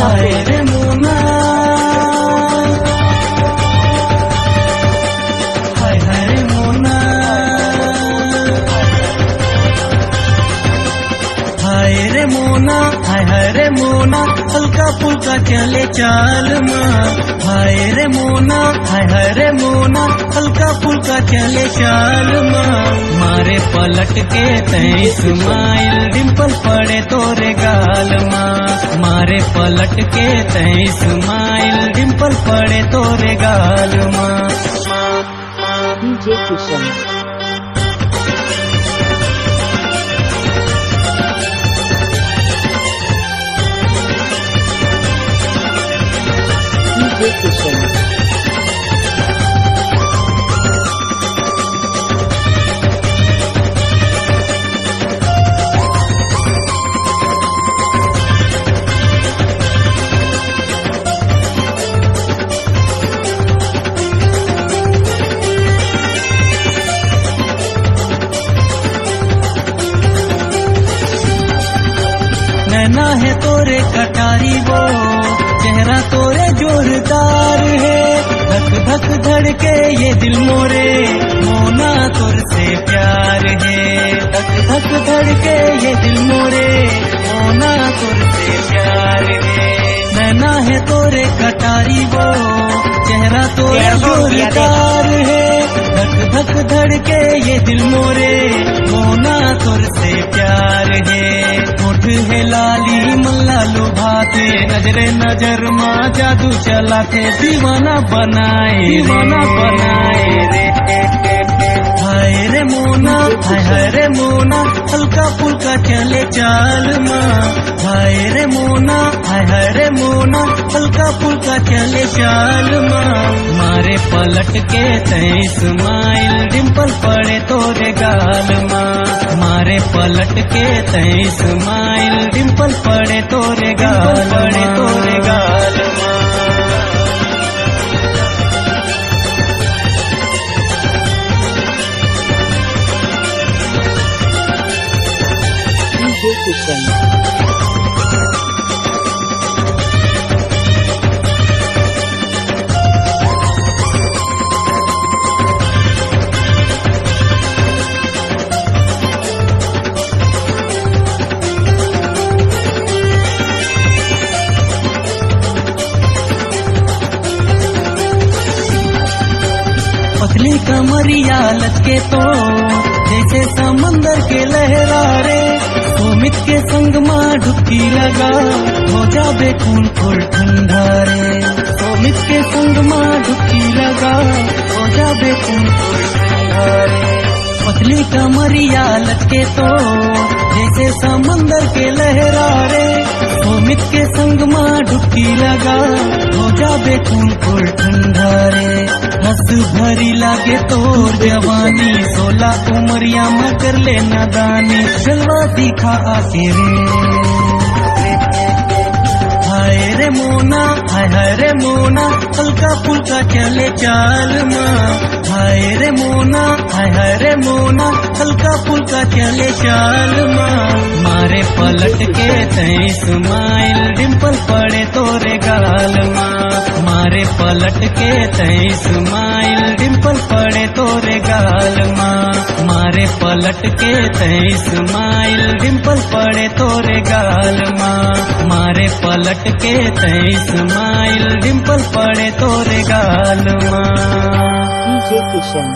हाय रे मोना, हाय हाय रे मोना, हाय रे मोना, हाय हाय रे मोना, हल्का फुल्का चले चाल माँ। हाय रे मोना, हाय हाय रे मोना, हल्का फुल्का चले चाल माँ। मारे पलट के तई स्माइल, डिम्पल पड़े तोरे गाल माँ। मारे पलट के तई स्माइल, डिम्पल पड़े तोरे गाल माँ। DJ Kishan. DJ Kishan. नैना है तोरे कटारी वो, चेहरा तोरे जोरदार है। धक धक धड़के ये दिल मोरे, मोना तुर से प्यार है। धक धक धड़के ये दिल मोरे, मोना तुर से प्यार है। नैना है तोरे कटारी वो, चेहरा तोरे जोरदार है। धक धक धड़के ये दिल मोरे, मोना तुर से प्यार है। होठ है लाली मल्ला लुभाते, नजरे नजर माँ जादू चलाते। दीवाना बनाए रे। हाय रे मोना, हाय हाय रे मोना, हल्का फुल्का चले चाल माँ। हाय रे मोना, हाय हाय रे मोना, हल्का फुल्का चले चाल माँ। मारे पलट के तई स्माइल, डिम्पल पड़े तोरे गाल माँ। मारे पलट के तई स्माइल, डिम्पल पड़े तोरे गाल, पड़े तोरे गाल माँ। DJ Kishan. पतली कमरिया लचके तो जैसे समंदर के लहरारे। सुमित के संग माँ डुबकी लगा, हो जाबे खून फुल ठंडा रे। सुमित के संग माँ डुबकी लगा, हो जाबे खून फुल ठंडा रे। पतली कमरिया लचके तो जैसे समंदर के लहरारे। सुमित के संग माँ डुबकी लगा, हो जाबे खून फुल ठंडा रे। हंस भरी लागे तोर जवानी, 16 उमरिया में कर ले नादानी। जलवा दिखा आके रे। हाय रे मोना, हाय हाय रे मोना, हल्का फुल्का चले चाल माँ। हाय रे मोना, हाय हाय रे मोना, हल्का फुल्का चले चाल माँ। मारे पलट के तई स्माइल, डिम्पल पड़े तोरे गाल माँ। मारे पलट के तई स्माइल, डिम्पल पड़े तोरे गाल माँ। मारे पलट के तई स्माइल, डिम्पल पड़े तोरे गाल माँ। मारे पलट के तई स्माइल, डिम्पल पड़े तोरे गाल माँ। DJ Kishan.